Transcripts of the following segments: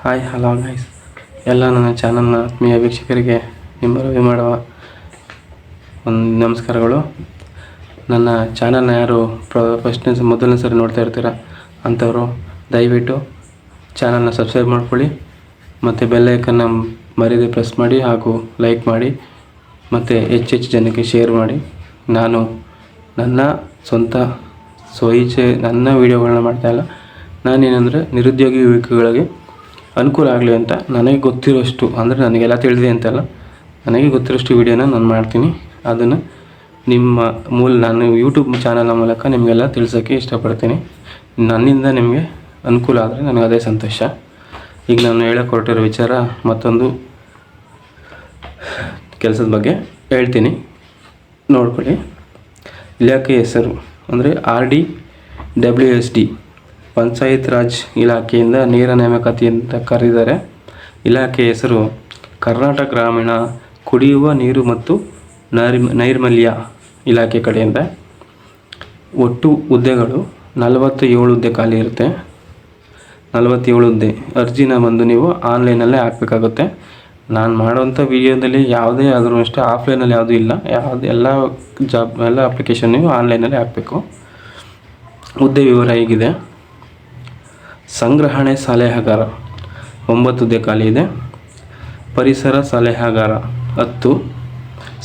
Hi hello guys, ಎಲ್ಲ ನನ್ನ ಚಾನಲ್ನ ಆತ್ಮೀಯ ವೀಕ್ಷಕರಿಗೆ ನಿಮ್ಮ ರವಿ ಮಾಡುವ ಒಂದು ನಮಸ್ಕಾರಗಳು. ನನ್ನ ಚಾನಲ್ನ ಯಾರು ಮೊದಲನೇ ಸರಿ ನೋಡ್ತಾ ಇರ್ತೀರ ಅಂಥವರು ದಯವಿಟ್ಟು ಚಾನಲ್ನ ಸಬ್ಸ್ಕ್ರೈಬ್ ಮಾಡ್ಕೊಳ್ಳಿ ಮತ್ತು ಬೆಲ್ ಐಕನ್ನ ಮರೀದೆ ಪ್ರೆಸ್ ಮಾಡಿ ಹಾಗೂ ಲೈಕ್ ಮಾಡಿ ಮತ್ತು ಹೆಚ್ಚೆಚ್ಚು ಜನಕ್ಕೆ ಶೇರ್ ಮಾಡಿ. ನಾನು ನನ್ನ ಸ್ವಂತ ಸ್ವಇಚ್ಛೆ ನನ್ನ ವೀಡಿಯೋಗಳನ್ನ ಮಾಡ್ತಾಯಿಲ್ಲ. ನಾನೇನೆಂದರೆ ನಿರುದ್ಯೋಗಿ ಯುವಕಗಳಿಗೆ ಅನುಕೂಲ ಆಗಲಿ ಅಂತ ನನಗೆ ಗೊತ್ತಿರೋಷ್ಟು, ಅಂದರೆ ನನಗೆಲ್ಲ ತಿಳಿದಿದೆ ಅಂತಲ್ಲ, ನನಗೆ ಗೊತ್ತಿರೋಷ್ಟು ವೀಡಿಯೋನ ನಾನು ಮಾಡ್ತೀನಿ. ಅದನ್ನು ನಾನು ಯೂಟ್ಯೂಬ್ ಚಾನಲ್ನ ಮೂಲಕ ನಿಮಗೆಲ್ಲ ತಿಳಿಸೋಕ್ಕೆ ಇಷ್ಟಪಡ್ತೀನಿ. ನನ್ನಿಂದ ನಿಮಗೆ ಅನುಕೂಲ ಆದರೆ ನನಗೆ ಅದೇ ಸಂತೋಷ. ಈಗ ನಾನು ಹೇಳಕ್ಕೆ ಹೊರಟಿರೋ ವಿಚಾರ ಮತ್ತೊಂದು ಕೆಲಸದ ಬಗ್ಗೆ ಹೇಳ್ತೀನಿ, ನೋಡ್ಕೊಳ್ಳಿ. ಇಲಾಖೆ ಹೆಸರು ಅಂದರೆ RDWSD ಪಂಚಾಯತ್ ರಾಜ್ ಇಲಾಖೆಯಿಂದ ನೇರ ನೇಮಕಾತಿ ಅಂತ ಕರೆದಿದ್ದಾರೆ. ಇಲಾಖೆ ಹೆಸರು ಕರ್ನಾಟಕ ಗ್ರಾಮೀಣ ಕುಡಿಯುವ ನೀರು ಮತ್ತು ನೈರ್ಮಲ್ಯ ಇಲಾಖೆ ಕಡೆಯಿಂದ. ಒಟ್ಟು ಹುದ್ದೆಗಳು 47 ಹುದ್ದೆ ಖಾಲಿ ಇರುತ್ತೆ. 47 ಹುದ್ದೆ. ಅರ್ಜಿನ ಬಂದು ನೀವು ಆನ್ಲೈನಲ್ಲೇ ಹಾಕಬೇಕಾಗುತ್ತೆ. ನಾನು ಮಾಡೋವಂಥ ವೀಡಿಯೋದಲ್ಲಿ ಯಾವುದೇ ಆದರೂ ಅಷ್ಟೇ ಆಫ್ಲೈನಲ್ಲಿ ಯಾವುದೂ ಇಲ್ಲ. ಎಲ್ಲ ಅಪ್ಲಿಕೇಶನ್ ನೀವು ಆನ್ಲೈನಲ್ಲೇ ಹಾಕಬೇಕು. ಹುದ್ದೆ ವಿವರ ಹೀಗಿದೆ. ಸಂಗ್ರಹಣೆ ಸಲಹೆಗಾರ 9 ಹುದ್ದೆ ಖಾಲಿ ಇದೆ. ಪರಿಸರ ಸಲಹೆಗಾರ 10.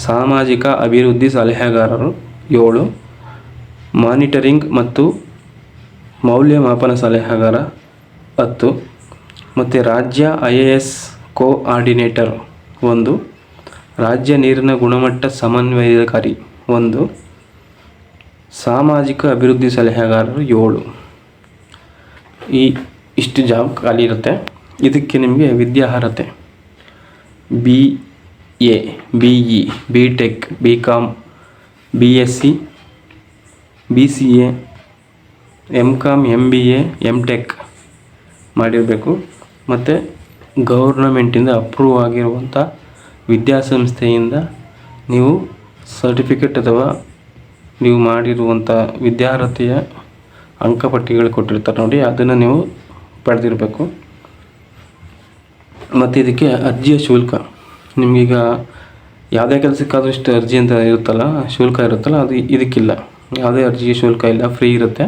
ಸಾಮಾಜಿಕ ಅಭಿವೃದ್ಧಿ ಸಲಹೆಗಾರರು 7. ಮಾನಿಟರಿಂಗ್ ಮತ್ತು ಮೌಲ್ಯಮಾಪನ ಸಲಹೆಗಾರ 10. ಮತ್ತು ರಾಜ್ಯ IAS ಕೋಆರ್ಡಿನೇಟರ್ 1. ರಾಜ್ಯ ನೀರಿನ ಗುಣಮಟ್ಟ ಸಮನ್ವಯಕಾರಿ 1. ಸಾಮಾಜಿಕ ಅಭಿವೃದ್ಧಿ ಸಲಹೆಗಾರರು 7. ಇಷ್ಟು ಜಾಬ್ ಖಾಲಿ ಇರುತ್ತೆ. ಇದಕ್ಕೆ ನಿಮಗೆ ವಿದ್ಯಾರ್ಹತೆ BA, BE, BTech, BCom, BSc, BCA, MCom, MBA, MTech ಮಾಡಿರಬೇಕು. ಮತ್ತು ಗೌರ್ನಮೆಂಟಿಂದ ಅಪ್ರೂವ್ ಆಗಿರುವಂಥ ವಿದ್ಯಾಸಂಸ್ಥೆಯಿಂದ ನೀವು ಸರ್ಟಿಫಿಕೇಟ್ ಅಥವಾ ನೀವು ಮಾಡಿರುವಂಥ ವಿದ್ಯಾರ್ಹತೆಯ ಅಂಕಪಟ್ಟಿಗಳು ಕೊಟ್ಟಿರ್ತಾರೆ ನೋಡಿ, ಅದನ್ನು ನೀವು ಪಡೆದಿರಬೇಕು. ಮತ್ತು ಇದಕ್ಕೆ ಅರ್ಜಿಯ ಶುಲ್ಕ, ನಿಮಗೀಗ ಯಾವುದೇ ಕೆಲಸಕ್ಕಾದರೂ ಇಷ್ಟು ಅರ್ಜಿ ಅಂತ ಇರುತ್ತಲ್ಲ, ಶುಲ್ಕ ಇರುತ್ತಲ್ಲ, ಅದು ಇದಕ್ಕಿಲ್ಲ. ಯಾವುದೇ ಅರ್ಜಿಯ ಶುಲ್ಕ ಇಲ್ಲ, ಫ್ರೀ ಇರುತ್ತೆ.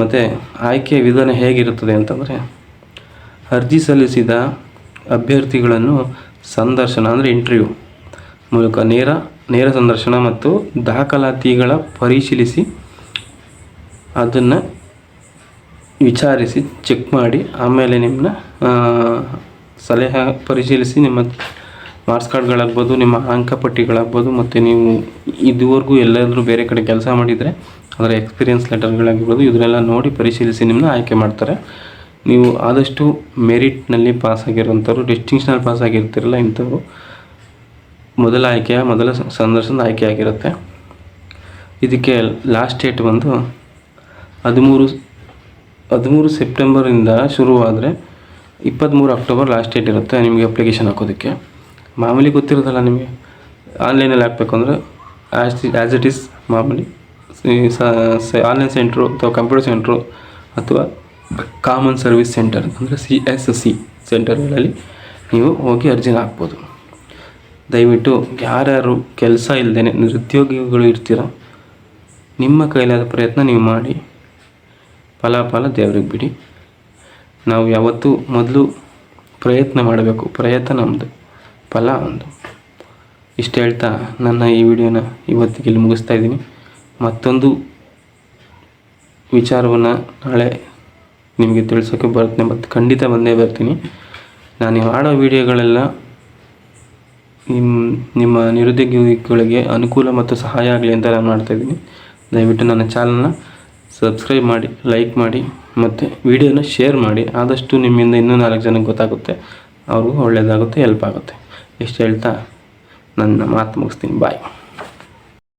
ಮತ್ತು ಆಯ್ಕೆಯ ವಿಧಾನ ಹೇಗಿರುತ್ತದೆ ಅಂತಂದರೆ, ಅರ್ಜಿ ಸಲ್ಲಿಸಿದ ಅಭ್ಯರ್ಥಿಗಳನ್ನು ಸಂದರ್ಶನ ಅಂದರೆ ಇಂಟರ್ವ್ಯೂ ಮೂಲಕ ನೇರ ಸಂದರ್ಶನ ಮತ್ತು ದಾಖಲಾತಿಗಳ ಪರಿಶೀಲಿಸಿ ಅದನ್ನು ವಿಚಾರಿಸಿ ಚೆಕ್ ಮಾಡಿ ಆಮೇಲೆ ನಿಮ್ಮನ್ನ ಸಲಹೆ ಪರಿಶೀಲಿಸಿ ನಿಮ್ಮ ಮಾರ್ಕ್ಸ್ ಕಾರ್ಡ್ಗಳಾಗ್ಬೋದು, ನಿಮ್ಮ ಅಂಕಪಟ್ಟಿಗಳಾಗ್ಬೋದು, ಮತ್ತು ನೀವು ಇದುವರೆಗೂ ಎಲ್ಲಾದರೂ ಬೇರೆ ಕಡೆ ಕೆಲಸ ಮಾಡಿದರೆ ಅದರ ಎಕ್ಸ್ಪೀರಿಯನ್ಸ್ ಲೆಟರ್ಗಳಾಗಿರ್ಬೋದು, ಇದನ್ನೆಲ್ಲ ನೋಡಿ ಪರಿಶೀಲಿಸಿ ನಿಮ್ಮನ್ನ ಆಯ್ಕೆ ಮಾಡ್ತಾರೆ. ನೀವು ಆದಷ್ಟು ಮೆರಿಟ್ನಲ್ಲಿ ಪಾಸಾಗಿರೋಂಥವ್ರು, ಡಿಸ್ಟಿಂಕ್ಷನಲ್ಲಿ ಪಾಸಾಗಿರ್ತಿರಲ್ಲ, ಇಂಥವ್ರು ಮೊದಲ ಸಂದರ್ಶನದ ಆಯ್ಕೆ ಆಗಿರುತ್ತೆ. ಇದಕ್ಕೆ ಲಾಸ್ಟ್ ಡೇಟ್ ಬಂದು 13 ಸೆಪ್ಟೆಂಬರಿಂದ ಶುರುವಾದರೆ 23 ಅಕ್ಟೋಬರ್ ಲಾಸ್ಟ್ ಡೇಟ್ ಇರುತ್ತೆ ನಿಮಗೆ ಅಪ್ಲಿಕೇಶನ್ ಹಾಕೋದಕ್ಕೆ. ಮಾಮೂಲಿ ಗೊತ್ತಿರೋದಲ್ಲ ನಿಮಗೆ, ಆನ್ಲೈನಲ್ಲಿ ಹಾಕಬೇಕು ಅಂದರೆ ಆ್ಯಸ್ ಇಟ್ ಈಸ್ ಮಾಮೂಲಿ ಆನ್ಲೈನ್ ಸೆಂಟ್ರು ಅಥವಾ ಕಂಪ್ಯೂಟರ್ ಸೆಂಟ್ರು ಅಥವಾ ಕಾಮನ್ ಸರ್ವಿಸ್ ಸೆಂಟರ್ ಅಂದರೆ CSC ಸೆಂಟರ್ಗಳಲ್ಲಿ ನೀವು ಹೋಗಿ ಅರ್ಜಿನ ಹಾಕ್ಬೋದು. ದಯವಿಟ್ಟು ಯಾರ್ಯಾರು ಕೆಲಸ ಇಲ್ಲದೇ ನಿರುದ್ಯೋಗಿಗಳು ಇರ್ತೀರ, ನಿಮ್ಮ ಕೈಲಾದ ಪ್ರಯತ್ನ ನೀವು ಮಾಡಿ. ಫಲ ದೇವ್ರಿಗೆ ಬಿಡಿ. ನಾವು ಯಾವತ್ತೂ ಮೊದಲು ಪ್ರಯತ್ನ ಮಾಡಬೇಕು, ಪ್ರಯತ್ನ ನಮ್ಮದು, ಫಲ ಒಂದು. ಇಷ್ಟು ಹೇಳ್ತಾ ನನ್ನ ಈ ವಿಡಿಯೋನ ಇವತ್ತಿಗೆ ಇಲ್ಲಿ ಮುಗಿಸ್ತಾ ಇದ್ದೀನಿ. ಮತ್ತೊಂದು ವಿಚಾರವನ್ನು ನಾಳೆ ನಿಮಗೆ ತಿಳಿಸೋಕ್ಕೆ ಬರ್ತೇನೆ, ಮತ್ತು ಖಂಡಿತ ಬಂದೇ ಬರ್ತೀನಿ. ನಾನು ಮಾಡೋ ವಿಡಿಯೋಗಳೆಲ್ಲ ನಿಮ್ಮ ನಿರುದ್ಯೋಗಿಗಳಿಗೆ ಅನುಕೂಲ ಮತ್ತು ಸಹಾಯ ಆಗಲಿ ಅಂತ ನಾನು ಮಾಡ್ತಾಯಿದ್ದೀನಿ. ದಯವಿಟ್ಟು ನನ್ನ ಚಾನಲ್ನ ಸಬ್ಸ್ಕ್ರೈಬ್ ಮಾಡಿ, ಲೈಕ್ ಮಾಡಿ, ಮತ್ತು ವಿಡಿಯೋನ ಶೇರ್ ಮಾಡಿ. ಆದಷ್ಟು ನಿಮ್ಮಿಂದ ಇನ್ನೂ 4 ಜನಕ್ಕೆ ಗೊತ್ತಾಗುತ್ತೆ, ಅವ್ರಿಗೂ ಒಳ್ಳೆಯದಾಗುತ್ತೆ, ಹೆಲ್ಪ್ ಆಗುತ್ತೆ. ಇಷ್ಟು ಹೇಳ್ತಾ ನನ್ನ ಮಾತು ಮುಗಿಸ್ತೀನಿ. ಬಾಯ್.